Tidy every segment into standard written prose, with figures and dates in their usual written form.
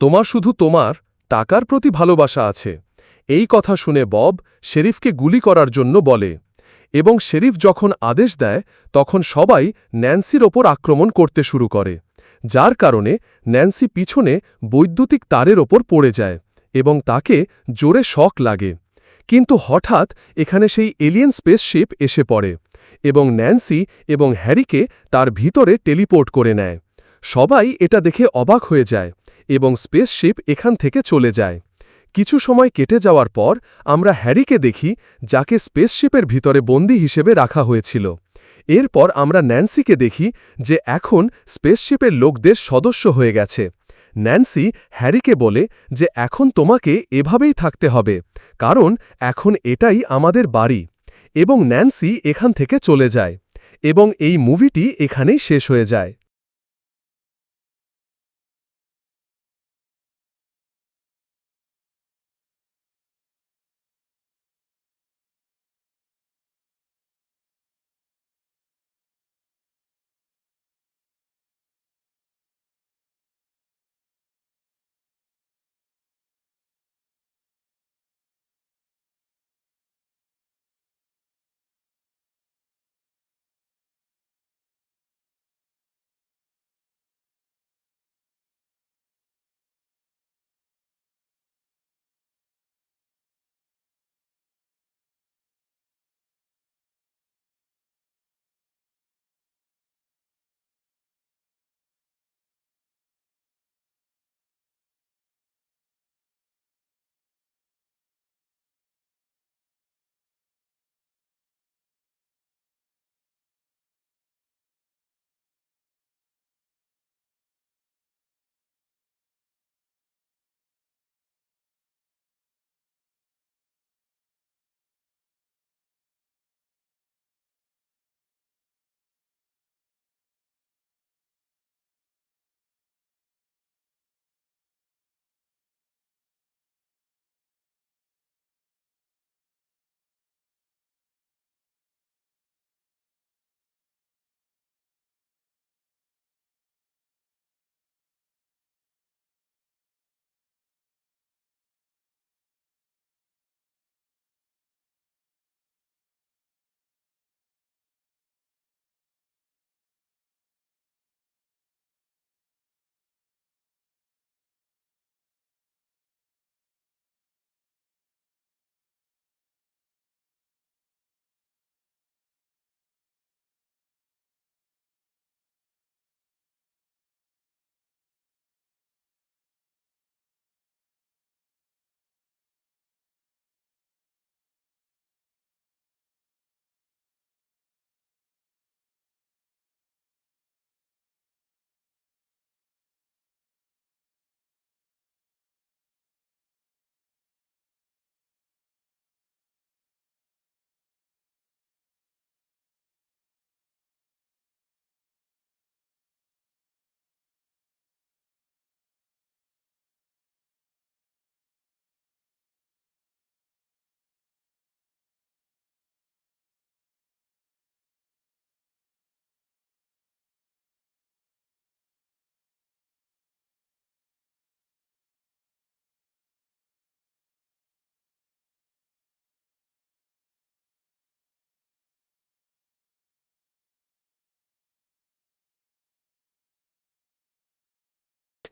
তোমার শুধু তোমার টাকার প্রতি ভালোবাসা আছে। এই কথা শুনে বব শেরিফকে গুলি করার জন্য বলে এবং শেরিফ যখন আদেশ দেয় তখন সবাই ন্যান্সির ওপর আক্রমণ করতে শুরু করে, যার কারণে ন্যান্সি পিছনে বৈদ্যুতিক তারের ওপর পড়ে যায় এবং তাকে জোরে শক লাগে। কিন্তু হঠাৎ এখানে সেই এলিয়েন স্পেসশিপ এসে পড়ে এবং ন্যান্সি এবং হ্যারিকে তার ভিতরে টেলিপোর্ট করে নেয়। সবাই এটা দেখে অবাক হয়ে যায় এবং স্পেসশিপ এখান থেকে চলে যায়। কিছু সময় কেটে যাওয়ার পর আমরা হ্যারিকে দেখি, যাকে স্পেসশিপের ভিতরে বন্দী হিসেবে রাখা হয়েছিল। এরপর আমরা ন্যান্সিকে দেখি, যে এখন স্পেসশিপের লোকদের সদস্য হয়ে গেছে। ন্যান্সি হ্যারিকে বলে যে এখন তোমাকে এভাবেই থাকতে হবে, কারণ এখন এটাই আমাদের বাড়ি, এবং ন্যান্সি এখান থেকে চলে যায় এবং এই মুভিটি এখানেই শেষ হয়ে যায়।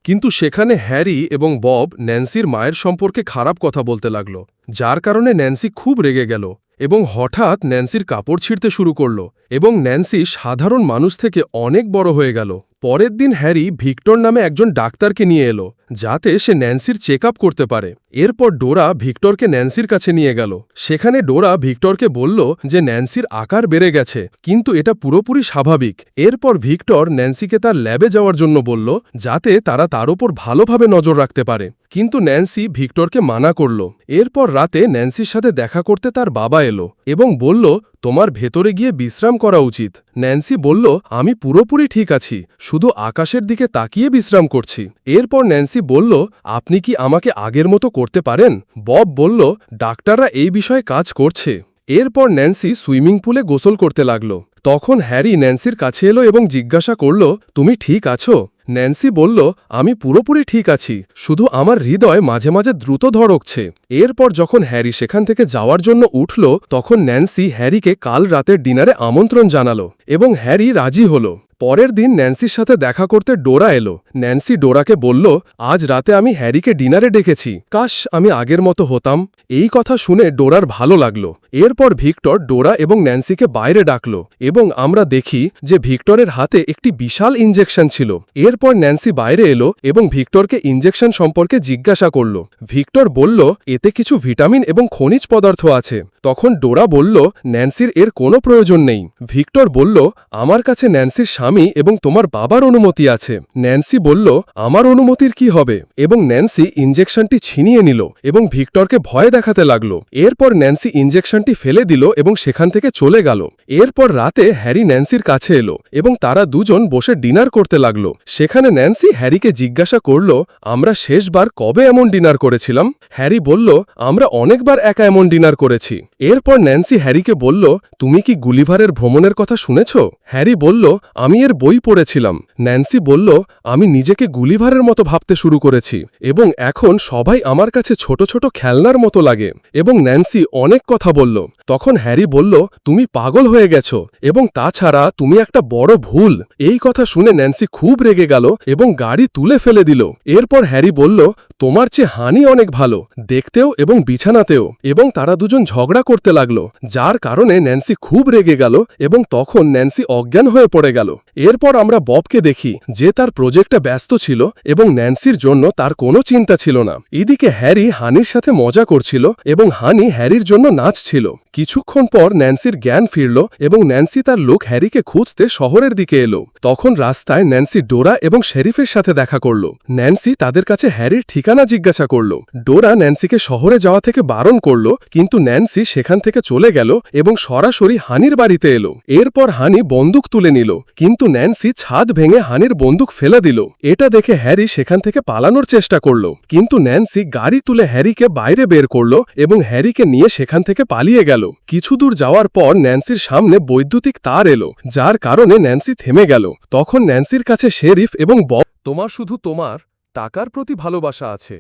কিন্তু সেখানে হ্যারি এবং বব ন্যান্সির মায়ের সম্পর্কে খারাপ কথা বলতে লাগল, যার কারণে ন্যান্সি খুব রেগে গেল এবং হঠাৎ ন্যান্সির কাপড় ছিঁড়তে শুরু করল এবং ন্যান্সি সাধারণ মানুষ থেকে অনেক বড় হয়ে গেল। পরের দিন হ্যারি ভিক্টর নামে একজন ডাক্তারকে নিয়ে এলো, যাতে সে ন্যান্সির চেক আপ করতে পারে। এরপর ডোরা ভিক্টরকে ন্যান্সির কাছে নিয়ে গেল। সেখানে ডোরা ভিক্টরকে বলল যে ন্যান্সির আকার বেড়ে গেছে, কিন্তু এটা পুরোপুরি স্বাভাবিক। এরপর ভিক্টর ন্যান্সিকে তার ল্যাবে যাওয়ার জন্য বলল, যাতে তারা তার উপর ভালোভাবে নজর রাখতে পারে। কিন্তু ন্যান্সি ভিক্টরকে মানা করল। এরপর রাতে ন্যান্সির সাথে দেখা করতে তার বাবা এলো এবং বলল, তোমার ভেতরে গিয়ে বিশ্রাম করা উচিত। ন্যান্সি বলল, আমি পুরোপুরি ঠিক আছি, শুধু আকাশের দিকে তাকিয়ে বিশ্রাম করছি। এরপর ন্যান্সি বলল, আপনি কি আমাকে আগের মতো করতে পারেন? বব বলল, ডাক্তাররা এই বিষয়ে কাজ করছে। এরপর ন্যান্সি সুইমিং পুলে গোসল করতে লাগল। তখন হ্যারি ন্যান্সির কাছে এলো এবং জিজ্ঞাসা করল, তুমি ঠিক আছো? ন্যান্সি বলল, আমি পুরোপুরি ঠিক আছি, শুধু আমার হৃদয় মাঝে মাঝে দ্রুত ধড়কছে। এরপর যখন হ্যারি সেখান থেকে যাওয়ার জন্য উঠল, তখন ন্যান্সি হ্যারিকে কাল রাতের ডিনারে আমন্ত্রণ জানালো এবং হ্যারি রাজি হল। পরের দিন ন্যান্সির সাথে দেখা করতে ডোরা এলো। ন্যান্সি ডোরাকে বলল, আজ রাতে আমি হ্যারিকে ডিনারে ডেকেছি, কাশ আমি আগের মতো হতাম। এই কথা শুনে ডোরার ভালো লাগলো। এরপর ভিক্টর ডোরা এবং ন্যান্সিকে বাইরে ডাকল এবং আমরা দেখি যে ভিক্টরের হাতে একটি বিশাল ইঞ্জেকশন ছিল। এরপর ন্যান্সি বাইরে এলো এবং ভিক্টরকে ইঞ্জেকশন সম্পর্কে জিজ্ঞাসা করল। ভিক্টর বলল, এতে কিছু ভিটামিন এবং খনিজ পদার্থ আছে। তখন ডোরা বলল, ন্যান্সির এর কোনো প্রয়োজন নেই। ভিক্টর বলল, আমার কাছে ন্যান্সির স্বামী এবং তোমার বাবার অনুমতি আছে। ন্যান্সি বলল, আমার অনুমতির কি হবে? এবং ন্যান্সি ইঞ্জেকশনটি ছিনিয়ে নিল এবং ভিক্টরকে ভয় দেখাতে লাগল। এরপর ন্যান্সি ইঞ্জেকশনটি ফেলে দিল এবং সেখান থেকে চলে গেল। এরপর রাতে হ্যারি ন্যান্সির কাছে এলো এবং তারা দুজন বসে ডিনার করতে লাগল। সেখানে ন্যান্সি হ্যারিকে জিজ্ঞাসা করল, আমরা শেষবার কবে এমন ডিনার করেছিলাম? হ্যারি বলল, আমরা অনেকবার একা এমন ডিনার করেছি। এরপর ন্যান্সি হ্যারিকে বলল, তুমি কি গুলিভারের ভ্রমণের কথা শুনেছ? হ্যারি বলল, আমি এর বই পড়েছিলাম। ন্যান্সি বলল, আমি নিজেকে গুলিভারের মতো ভাবতে শুরু করেছি এবং এখন সবাই আমার কাছে ছোট ছোট খেলনার মতো লাগে। এবং ন্যান্সি অনেক কথা বলল। তখন হ্যারি বলল, তুমি পাগল হয়ে গেছ এবং তাছাড়া তুমি একটা বড় ভুল। এই কথা শুনে ন্যান্সি খুব রেগে গেল এবং গাড়ি তুলে ফেলে দিল। এরপর হ্যারি বলল, তোমার চেয়ে হানি অনেক ভালো দেখতেও এবং বিছানাতেও। এবং তারা দুজন ঝগড়া করতে লাগলো, যার কারণে ন্যান্সি খুব রেগে গেল এবং তখন ন্যান্সি অজ্ঞান হয়ে পড়ে গেল। এরপর আমরা ববকে দেখি যে তার প্রজেক্টে ব্যস্ত ছিল এবং ন্যান্সির জন্য তার কোনো চিন্তা ছিল না। এদিকে হ্যারি হানির সাথে মজা করছিল এবং হানি হ্যারির জন্য নাচছিল। কিছুক্ষণ পর ন্যান্সির জ্ঞান ফিরল এবং ন্যান্সি তার লোক হ্যারিকে খুঁজতে শহরের দিকে এলো। তখন রাস্তায় ন্যান্সি ডোরা এবং শেরিফের সাথে দেখা করল। ন্যান্সি তাদের কাছে হ্যারির ঠিকানা জিজ্ঞাসা করল। ডোরা ন্যান্সিকে শহরে যাওয়া থেকে বারণ করল, কিন্তু ন্যান্সি সেখান থেকে চলে গেল এবং সরাসরি হানির বাড়িতে এলো। এরপর হানি বন্দুক তুলে নিল, কিন্তু ন্যান্সি ছাদ ভেঙে হানির বন্দুক ফেলে দিল। এটা দেখে হ্যারি সেখান থেকে পালানোর চেষ্টা করল, কিন্তু ন্যান্সি গাড়ি তুলে হ্যারিকে বাইরে বের করল এবং হ্যারিকে নিয়ে সেখান থেকে পালিয়ে গেল। কিছু দূর যাওয়ার পর ন্যান্সির সামনে বৈদ্যুতিক তার এলো, যার কারণে ন্যান্সি থেমে গেল। তখন ন্যান্সির কাছে শেরিফ এবং বব, তোমার শুধু তোমার টাকার প্রতি ভালোবাসা আছে।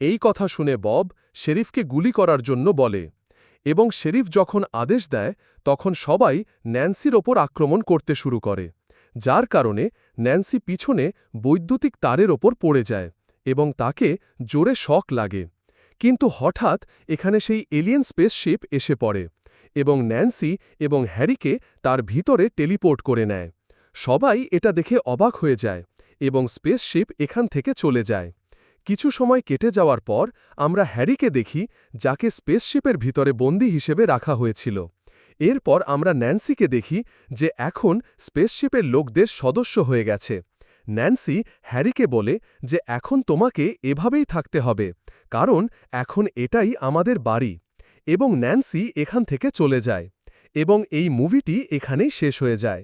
এই কথা শুনে বব শেরিফকে গুলি করার জন্য বলে এবং শেরিফ যখন আদেশ দেয় তখন সবাই ন্যান্সির ওপর আক্রমণ করতে শুরু করে, যার কারণে ন্যান্সি পিছনে বৈদ্যুতিক তারের ওপর পড়ে যায় এবং তাকে জোরে শক লাগে। কিন্তু হঠাৎ এখানে সেই এলিয়েন স্পেসশিপ এসে পড়ে এবং ন্যান্সি এবং হ্যারিকে তার ভিতরে টেলিপোর্ট করে নেয়। সবাই এটা দেখে অবাক হয়ে যায় এবং স্পেসশিপ এখান থেকে চলে যায়। কিছু সময় কেটে যাওয়ার পর আমরা হ্যারিকে দেখি, যাকে স্পেসশিপের ভিতরে বন্দী হিসেবে রাখা হয়েছিল। এরপর আমরা ন্যান্সিকে দেখি, যে এখন স্পেসশিপের লোকদের সদস্য হয়ে গেছে। ন্যান্সি হ্যারিকে বলে যে এখন তোমাকে এভাবেই থাকতে হবে, কারণ এখন এটাই আমাদের বাড়ি। এবং ন্যান্সি এখান থেকে চলে যায় এবং এই মুভিটি এখানেই শেষ হয়ে যায়।